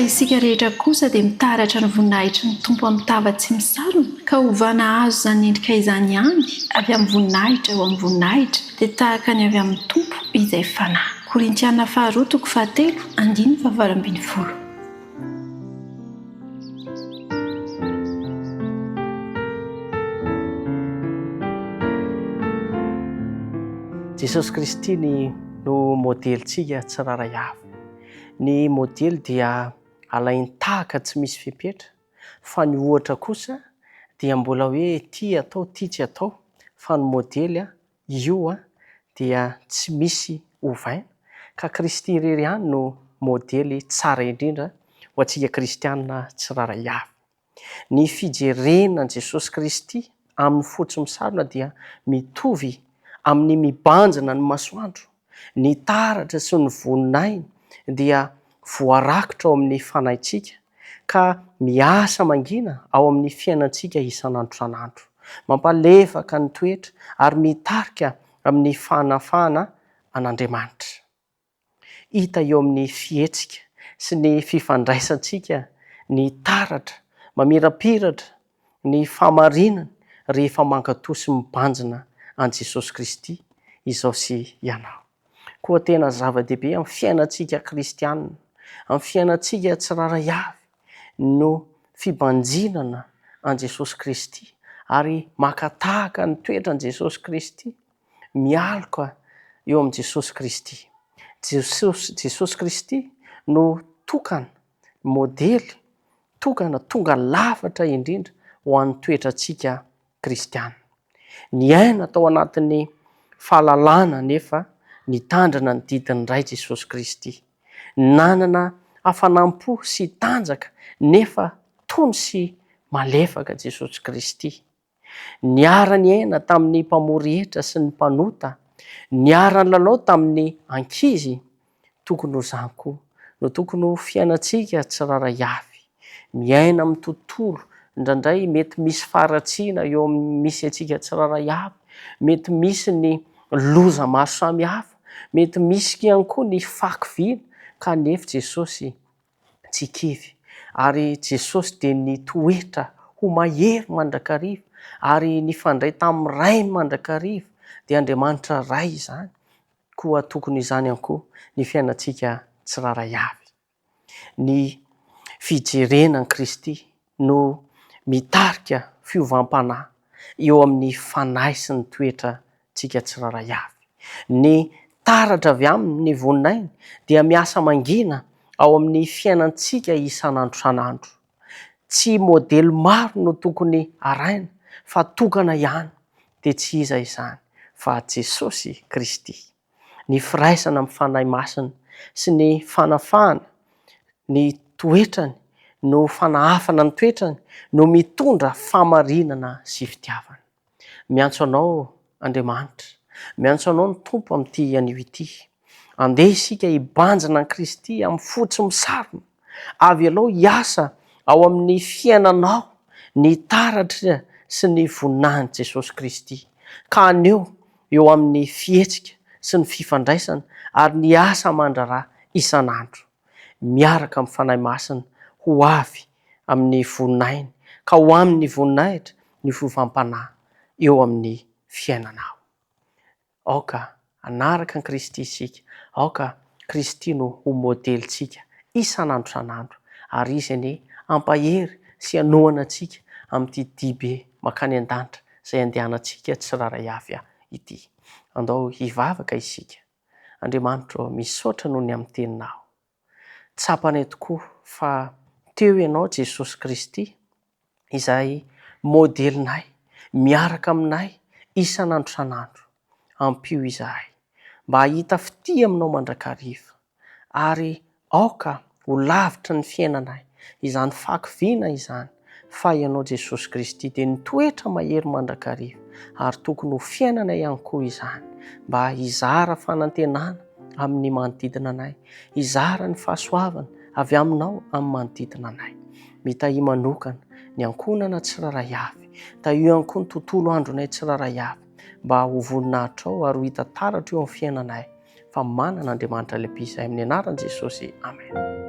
isika rehetra kosa dia mitaratra ny voninahitry ny tompo amin'ny tava tsy misarona ka hovana azo izany endrika izany ihany avy amin'ny voninahitra eo amin'ny voninahitra dia tahaka ny avy amin'ny tompo izay fanahy. Korintiana 2:7-8. Jesosy Kristy no modelintsika tsiraray avy. Ny modely dia alainy tahaka tsy misy fipetra, fa ny ohatra kosa dia mbola hoe ty atao, ty tsy atao, fa ny modely io dia tsy misy ovaina. Ka Kristy irery ihany no modely tsara indrindra ho antsika kristianina tsiraray avy. Ny fijerenana Jesosy Kristy amin'ny fo tsy misarona dia mitovy amin'ny mibanjina ny masoandro. Ny taratra sy ny voninahiny dia voarakotra ao amin'ny fanahintsika ka miasa mangina ao amin'ny fiainantsika isan'andro san'andro, mampalefaka ny toetra ary mitarika amin'ny fanafana an'Andriamanitra. Hita eo amin'ny fihetsika sy ny fifandraisantsika ny taratra mamirapiratra, ny famarinana rehefa mankatò sy mibanjina an Jesosy Kristy izao sy ianao. Koa tena zava-dehibe amin'ny fiainantsika kristianina, amin'ny fiainantsika tsiraray avy no fibanjinana an Jesosy Kristy ary makatahaka ny toetran Jesosy Kristy, mialoka eo amin'ny Jesosy Kristy. Jesosy Kristy no tokana modely, tokana tonga lafatra indrindra ho an'ny toetrantsika kristianina. Ny aina tao anatin'ny fahalalana nefa nitandrina ny didiny iray Jesosy Kristy. Nanana hafanampo sy tanjaka nefa tony sy malefaka Jesosy Kristy. Niara ny aina tamin'ny mpamory hetra sy ny mpanota, niara ny lalao tamin'ny ankizy, tokony ho zany koa no tokony ho fiainantsika tsiraray avy. Miaina amin'ny tontolo indraindray mety misy faratsiana eo amin'ny misy antsika tsiraray avy, mety misy ny loza maro samy hafa, mety misy ihany koa ny fakoviana, kanefa Jesosy tsy kivy. Ary Jesosy dia ny toetra ho mahery mandrakariva, ary ny fandray tamin'ny ray mandrakariva dia Andriamanitra ray izany, koa tokony izany ihany koa ny fiainantsika tsiraray avy. Ny fijerenan'i Kristy no mitarika fiovam-panahy eo amin'ny fanahy sy ny toetra tsika tsiraray avy. Ny taratra avy amin'ny voninahiny dia miasa mangina ao amin'ny fiainantsika isan'andro san'andro. Tsy modely maro no tokony araina, fa tokana ihany dia tsy iza izany fa Jesosy Kristy. Ny firaisana amin'ny fanahy masina sy ny fanafahana ny toetrany no fanahafana ny toetrany no mitondra famarinana sy fitiavana. Miantso anao Andriamanitra, miantso anao ny Tompo amin'ity anio ity. Andeha isika hibanjina an Kristy amin'ny fo tsy misarona. Avy aloha hiasa ao amin'ny fiainanao ny taratra sy ny voninahin'i Jesosy Kristy. Ka aneo eo amin'ny fihetsika sy ny fifandraisana ary ny asa mandrara isan'andro. Miaraka amin'ny fanahy masina ho avy amin'ny voninahiny, ka ho amin'ny voninahitra ny fiovam-panahy eo amin'ny fiainanao. Aoka anaraka an Kristy isika, aoka Kristy no ho modelintsika isan'andro san'andro, ary izy anie ampahery sy anohana antsika amin'ity dibe makany an-danitra izay andehanantsika tsiraray avy ity. Andao hivavaka isika. Andriamanitra misaotra noho ny amin'ny teninao. Tsapanay tokoa fa teo ianao Jesosy Kristy izay modelinay, miaraka aminay isan'andro san'andro. Ampio izahay mba hahita fity aminao mandrakariva, ary aoka ho lavitra ny fiainanay izany fakoviana izany, fa ianao Jesosy Kristy dia nitoetra mahery mandrakariva, ary tokony ho fiainanay ihany koa izany, mba hizara fanantenana amin'ny manodidina anay, hizara ny fahasoavana avy aminao amin'ny manodidina anay. Mitahi manokana ny ankonana tsiraray avy, tahio ihany koa ny tontolo andronay tsiraray avy, mba ho voninahitra ao ary ho hita taratra eo amin'ny fiainanay. Fa manana Andriamanitra lehibe izahay amin'ny anaran'i Jesosy. Amen.